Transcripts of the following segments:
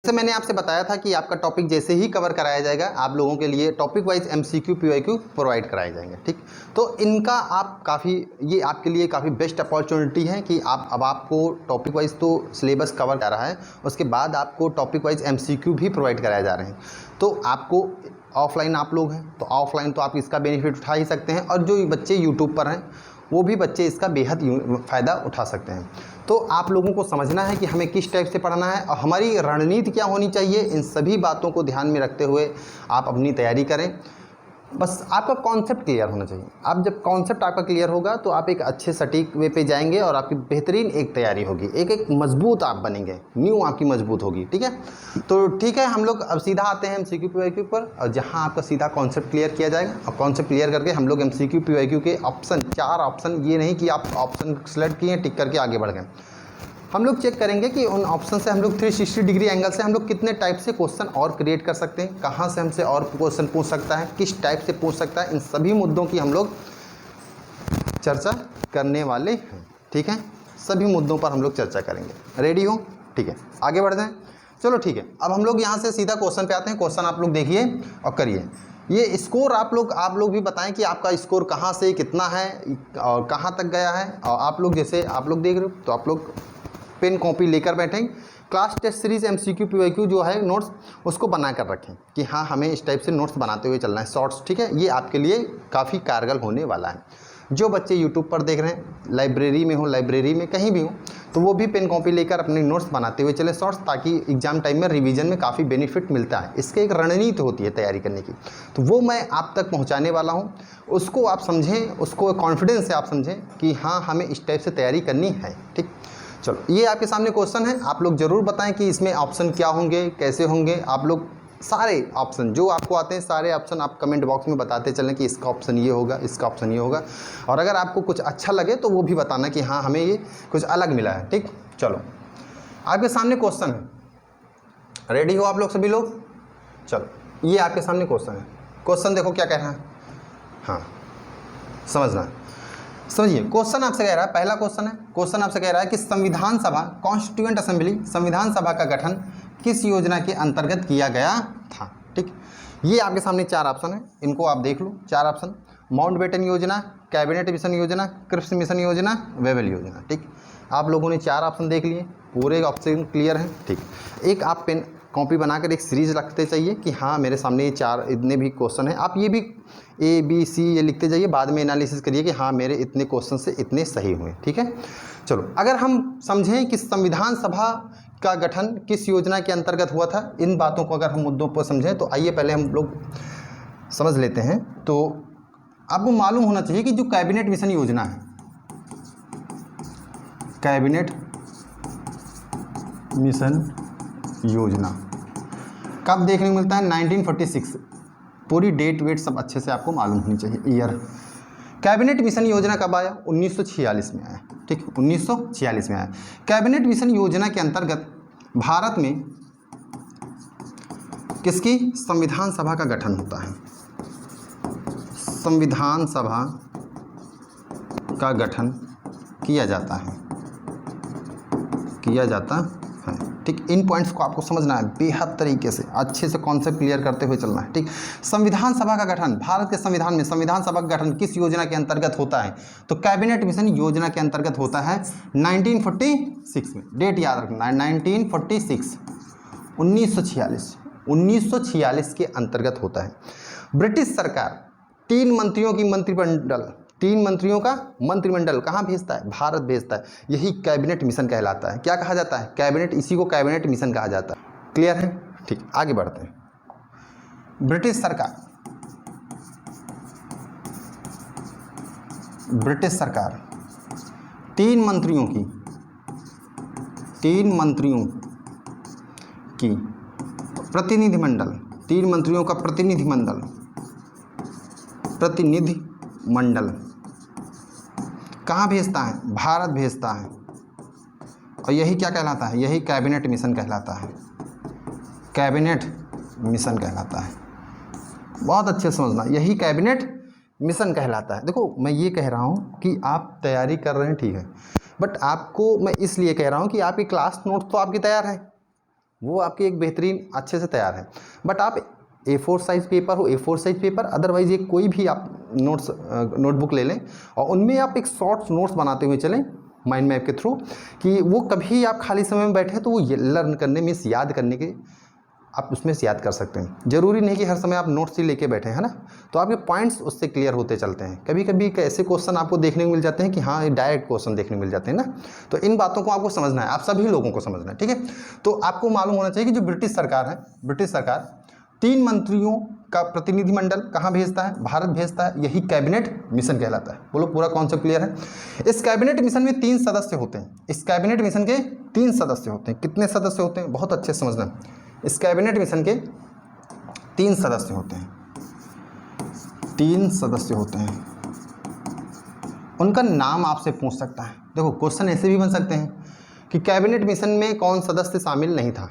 जैसे मैंने आपसे बताया था कि आपका टॉपिक जैसे ही कवर कराया जाएगा आप लोगों के लिए topic wise MCQ PYQ provide कराए जाएंगे। ठीक, तो इनका आप ये आपके लिए काफ़ी बेस्ट अपॉर्चुनिटी है कि अब आपको टॉपिक वाइज तो सिलेबस कवर कर रहा है, उसके बाद आपको टॉपिक वाइज एमसीक्यू भी प्रोवाइड कराए जा रहे हैं। तो आपको ऑफलाइन आप लोग हैं तो ऑफलाइन तो आप इसका बेनिफिट उठा ही सकते हैं, और जो बच्चे यूट्यूब पर हैं वो भी बच्चे इसका बेहद फ़ायदा उठा सकते हैं। तो आप लोगों को समझना है कि हमें किस टाइप से पढ़ना है और हमारी रणनीति क्या होनी चाहिए। इन सभी बातों को ध्यान में रखते हुए आप अपनी तैयारी करें। बस आपका कॉन्सेप्ट क्लियर होना चाहिए। आप जब कॉन्सेप्ट आपका क्लियर होगा तो आप एक अच्छे सटीक वे पे जाएंगे और आपकी बेहतरीन एक तैयारी होगी, एक मजबूत आप बनेंगे, न्यू आपकी मजबूत होगी। ठीक है, तो ठीक है, हम लोग अब सीधा आते हैं एमसीक्यू पीवाईक्यू पर, और जहां आपका सीधा कॉन्सेप्ट क्लियर किया जाएगा। और कॉन्सेप्ट क्लियर करके हम लोग एमसीक्यू पीवाईक्यू के ऑप्शन 4 ऑप्शन, ये नहीं कि आप ऑप्शन सेलेक्ट किए टिक करके आगे बढ़ गए, हम लोग चेक करेंगे कि उन ऑप्शन से हम लोग 360 डिग्री एंगल से हम लोग कितने टाइप से क्वेश्चन और क्रिएट कर सकते हैं, कहाँ से हमसे और क्वेश्चन पूछ सकता है, किस टाइप से पूछ सकता है। इन सभी मुद्दों की हम लोग चर्चा करने वाले हैं। ठीक है, सभी मुद्दों पर हम लोग चर्चा करेंगे। रेडी हो? ठीक है, आगे बढ़ जाएं। चलो ठीक है, अब हम लोग यहाँ से सीधा क्वेश्चन पे आते हैं। क्वेश्चन आप लोग देखिए और करिए। ये स्कोर आप लोग भी बताएं कि आपका स्कोर कहाँ से कितना है और कहाँ तक गया है। और आप लोग जैसे आप लोग देख रहे हो तो आप लोग पेन कॉपी लेकर बैठें। Class test series MCQ PYQ जो है नोट्स उसको बना कर रखें कि हाँ हमें इस टाइप से नोट्स बनाते हुए चलना है, शॉर्ट्स। ठीक है, ये आपके लिए काफ़ी कारगर होने वाला है। जो बच्चे यूट्यूब पर देख रहे हैं, लाइब्रेरी में हो, लाइब्रेरी में कहीं भी हो, तो वो भी पेन कॉपी लेकर अपने नोट्स बनाते हुए चले शॉर्ट्स, ताकि एग्जाम टाइम में रिवीजन में काफ़ी बेनिफिट मिलता है। इसके एक रणनीति होती है तैयारी करने की, तो वो मैं आप तक पहुँचाने वाला हूँ। उसको आप समझें, उसको कॉन्फिडेंस से आप समझें कि हाँ हमें इस टाइप से तैयारी करनी है। ठीक, चलो ये आपके सामने क्वेश्चन है। आप लोग ज़रूर बताएं कि इसमें ऑप्शन क्या होंगे, कैसे होंगे। आप लोग सारे ऑप्शन जो आपको आते हैं, सारे ऑप्शन आप कमेंट बॉक्स में बताते चलें कि इसका ऑप्शन ये होगा, इसका ऑप्शन ये होगा। और अगर आपको कुछ अच्छा लगे तो वो भी बताना कि हाँ हमें ये कुछ अलग मिला है। ठीक, चलो आपके सामने क्वेश्चन है। रेडी हो आप लोग सभी लोग? चलो ये आपके सामने क्वेश्चन है। क्वेश्चन देखो क्या कह रहा है, हाँ समझना, समझिए। क्वेश्चन आपसे कह रहा है, पहला क्वेश्चन है, क्वेश्चन आपसे कह रहा है कि संविधान सभा कॉन्स्टिट्यूएंट असेंबली, संविधान सभा का गठन किस योजना के अंतर्गत किया गया था। ठीक, ये आपके सामने 4 ऑप्शन है, इनको आप देख लो। 4 ऑप्शन, माउंटबेटन योजना, कैबिनेट मिशन योजना, क्रिप्स मिशन योजना, वेबल योजना। ठीक, आप लोगों ने 4 ऑप्शन देख लिए, पूरे ऑप्शन क्लियर हैं। ठीक, एक आप पेन कॉपी बनाकर एक सीरीज रखते चाहिए कि हाँ मेरे सामने ये 4 इतने भी क्वेश्चन हैं। आप ये भी ABC ये लिखते जाइए, बाद में एनालिसिस करिए कि हाँ मेरे इतने क्वेश्चन से इतने सही हुए। ठीक है, चलो अगर हम समझें कि संविधान सभा का गठन किस योजना के अंतर्गत हुआ था, इन बातों को अगर हम मुद्दों पर समझें तो आइए पहले हम लोग समझ लेते हैं। तो आपको मालूम होना चाहिए कि जो कैबिनेट मिशन योजना है, कैबिनेट मिशन योजना कब देखने को मिलता है? 1946। पूरी डेट वेट सब अच्छे से आपको मालूम होनी चाहिए, ईयर। कैबिनेट मिशन योजना कब आया? 1946 में आया। ठीक, 1946 में आया। कैबिनेट मिशन योजना के अंतर्गत भारत में किसकी संविधान सभा का गठन होता है? संविधान सभा का गठन किया जाता है, किया जाता है। ठीक, इन पॉइंट्स को आपको समझना है बेहद तरीके से, अच्छे से कॉन्सेप्ट क्लियर करते हुए चलना है। ठीक, संविधान सभा का गठन, भारत के संविधान में संविधान सभा का गठन किस योजना के अंतर्गत होता है? तो कैबिनेट मिशन योजना के अंतर्गत होता है 1946 में। डेट याद रखना है, 1946, 1946 के अंतर्गत होता है। ब्रिटिश सरकार 3 मंत्रियों की मंत्रिमंडल, 3 मंत्रियों का मंत्रिमंडल कहाँ भेजता है? भारत भेजता है। यही कैबिनेट मिशन कहलाता है। क्या कहा जाता है? कैबिनेट, इसी को कैबिनेट मिशन कहा जाता है। क्लियर है? ठीक, आगे बढ़ते हैं। ब्रिटिश सरकार 3 मंत्रियों की प्रतिनिधिमंडल, 3 मंत्रियों का प्रतिनिधिमंडल कहाँ भेजता है? भारत भेजता है। और यही क्या कहलाता है? यही कैबिनेट मिशन कहलाता है। कैबिनेट मिशन कहलाता है। बहुत अच्छे से समझना, यही कैबिनेट मिशन कहलाता है। देखो मैं ये कह रहा हूँ कि आप तैयारी कर रहे हैं, ठीक है, बट आपको मैं इसलिए कह रहा हूँ कि आपकी क्लास नोट्स तो आपकी तैयार है, वो आपकी एक बेहतरीन अच्छे से तैयार है। बट आप A4 साइज़ पेपर हो, A4 साइज़ पेपर, अदरवाइज़ ये कोई भी आप नोटबुक ले लें और उनमें आप एक शॉर्ट नोट्स बनाते हुए चलें माइंड मैप के थ्रू, कि वो कभी आप खाली समय में बैठे तो वो लर्न करने में, याद करने के आप उसमें से याद कर सकते हैं। ज़रूरी नहीं कि हर समय आप नोट्स ही लेके बैठे, है ना। तो आपके पॉइंट्स उससे क्लियर होते चलते हैं। कभी कभी ऐसे क्वेश्चन आपको देखने को मिल जाते हैं कि हाँ, ये डायरेक्ट क्वेश्चन देखने को मिल जाते हैं ना। तो इन बातों को आपको समझना है, आप सभी लोगों को समझना है, ठीक है। तो आपको मालूम होना चाहिए कि जो ब्रिटिश सरकार है, ब्रिटिश सरकार 3 मंत्रियों का प्रतिनिधिमंडल कहाँ भेजता है? भारत भेजता है। यही कैबिनेट मिशन कहलाता है। बोलो, पूरा कॉन्सेप्ट क्लियर है? इस कैबिनेट मिशन में 3 सदस्य होते हैं। इस कैबिनेट मिशन के 3 सदस्य होते हैं। कितने सदस्य होते हैं? बहुत अच्छे से समझना। इस कैबिनेट मिशन के 3 सदस्य होते हैं। 3 सदस्य होते हैं। उनका नाम आपसे पूछ सकता है। देखो, क्वेश्चन ऐसे भी बन सकते हैं कि कैबिनेट मिशन में कौन सदस्य शामिल नहीं था,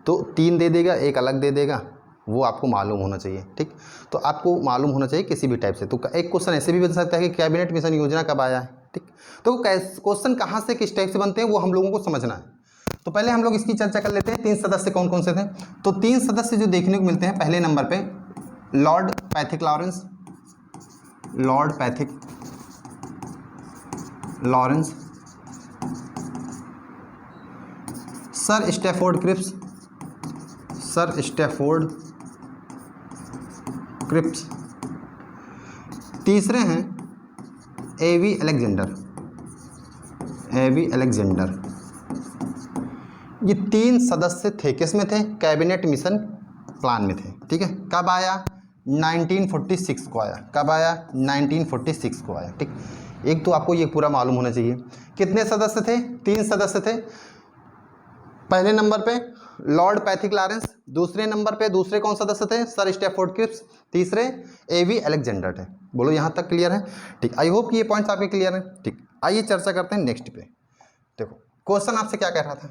तो 3 दे देगा, 1 अलग दे देगा, वो आपको मालूम होना चाहिए, ठीक। तो आपको मालूम होना चाहिए किसी भी टाइप से। तो एक क्वेश्चन ऐसे भी बन सकता है कि कैबिनेट मिशन योजना कब आया है, ठीक। तो क्वेश्चन कहाँ से, किस टाइप से बनते हैं, वो हम लोगों को समझना है। तो पहले हम लोग इसकी चर्चा कर लेते हैं। 3 सदस्य कौन कौन से थे? तो 3 सदस्य जो देखने को मिलते हैं, पहले नंबर पे lord Pethick Lawrence, lord Pethick Lawrence, sir Stafford Cripps, sir Stafford Cripps. तीसरे हैं एवी अलेक्जेंडर, एवी अलेक्जेंडर। ये 3 सदस्य थे, किस में थे? कैबिनेट मिशन प्लान में थे, ठीक है। कब आया? 1946 को आया। कब आया? 1946 को आया, ठीक। एक तो आपको ये पूरा मालूम होना चाहिए। कितने सदस्य थे? 3 सदस्य थे। पहले नंबर पे लॉर्ड पैथिक लॉरेंस, दूसरे नंबर पे दूसरे कौन सदस्य थे? सर स्टैफोर्ड क्रिप्स, तीसरे एवी अलेक्जेंडर थे। बोलो, यहाँ तक क्लियर है? ठीक। आई होप ये पॉइंट्स आपके क्लियर हैं, ठीक। आइए चर्चा करते हैं नेक्स्ट पे। देखो, क्वेश्चन आपसे क्या कह रहा था?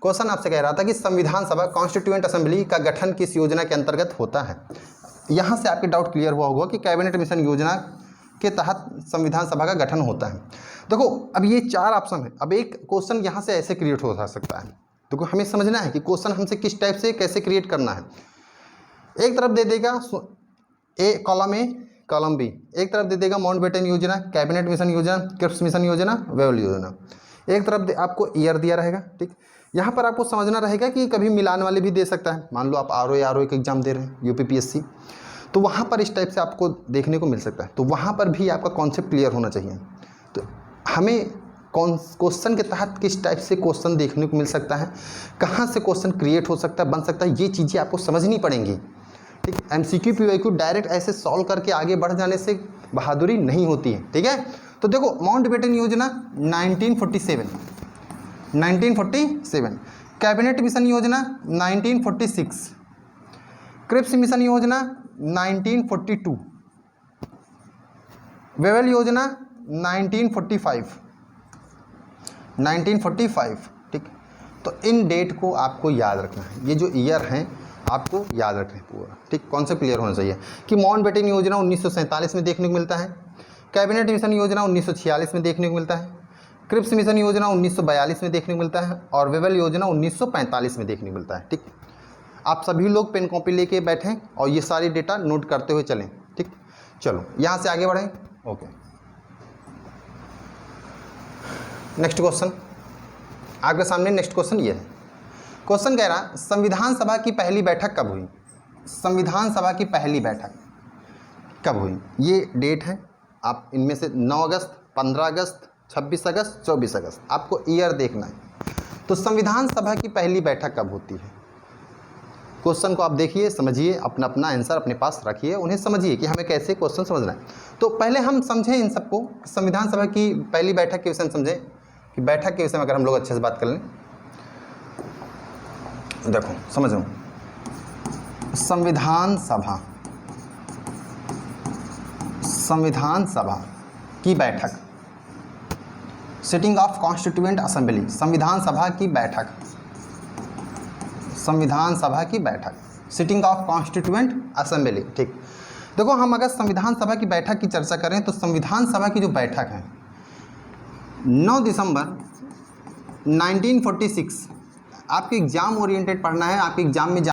क्वेश्चन आपसे कह रहा था कि संविधान सभा, कॉन्स्टिट्यूएंट असेंबली का गठन किस योजना के अंतर्गत होता है। यहाँ से आपके डाउट क्लियर हुआ होगा कि कैबिनेट मिशन योजना के तहत संविधान सभा का गठन होता है। देखो, अब ये 4 ऑप्शन है। अब एक क्वेश्चन यहाँ से ऐसे क्रिएट हो सकता है। देखो, हमें समझना है कि क्वेश्चन हमसे किस टाइप से, कैसे क्रिएट करना है। एक तरफ दे देगा कॉलम ए, कॉलम बी। एक तरफ दे देगा माउंटबेटन योजना, कैबिनेट मिशन योजना, क्रिप्स मिशन योजना, वेवल योजना। एक तरफ आपको ईयर दिया रहेगा, ठीक। यहाँ पर आपको समझना रहेगा कि कभी मिलान वाले भी दे सकता है। मान लो आप आरओ का एग्जाम दे रहे हैं, यूपीपीएससी, तो वहाँ पर इस टाइप से आपको देखने को मिल सकता है। तो वहाँ पर भी आपका कॉन्सेप्ट क्लियर होना चाहिए। तो हमें क्वेश्चन के तहत किस टाइप से क्वेश्चन देखने को मिल सकता है, कहाँ से क्वेश्चन क्रिएट हो सकता है, बन सकता है, ये चीज़ें आपको समझनी पड़ेंगी, ठीक। एमसीक्यू पीवाईक्यू डायरेक्ट ऐसे सॉल्व करके आगे बढ़ जाने से बहादुरी नहीं होती है, ठीक है। तो देखो, माउंटबेटन योजना 1947, कैबिनेट मिशन योजना 1946, क्रिप्स मिशन योजना 1942, वेवल योजना 1945, ठीक। तो इन डेट को आपको याद रखना है। ये जो ईयर हैं आपको याद रखना है पूरा, ठीक। कॉन्सेप्ट क्लियर होना चाहिए कि माउंटबेटन योजना 1947 में देखने को मिलता है, कैबिनेट मिशन योजना 1946 में देखने को मिलता है, क्रिप्स मिशन योजना 1942 में देखने को मिलता है, और वेवल योजना 1945 में देखने को मिलता है, ठीक। आप सभी लोग पेन कॉपी लेके बैठें और ये सारी डेटा नोट करते हुए चलें, ठीक। चलो, यहाँ से आगे बढ़ें। ओके, नेक्स्ट क्वेश्चन आपके सामने। नेक्स्ट क्वेश्चन ये है। क्वेश्चन कह रहा, संविधान सभा की पहली बैठक कब हुई? संविधान सभा की पहली बैठक कब हुई? ये डेट है। आप इनमें से 9 अगस्त, 15 अगस्त, 26 अगस्त, 24 अगस्त, आपको ईयर देखना है। तो संविधान सभा की पहली बैठक कब होती है? क्वेश्चन को आप देखिए, समझिए, अपना अपना आंसर अपने पास रखिए, उन्हें समझिए कि हमें कैसे क्वेश्चन समझना है। तो पहले हम समझें इन सबको, संविधान सभा की पहली बैठक के विषय में समझें कि बैठक के विषय में अगर हम लोग अच्छे से बात कर लें। देखो, समझो, संविधान सभा की बैठक, सिटिंग ऑफ कॉन्स्टिट्यूएंट असेंबली, संविधान सभा की बैठक, सिटिंग ऑफ कॉन्स्टिट्यूएंट असेंबली, ठीक। देखो, हम अगर संविधान सभा की बैठक की चर्चा करें तो संविधान सभा की जो बैठक है 9 दिसंबर 1946 आपको एग्जाम ओरिएंटेड पढ़ना है, आपके एग्जाम में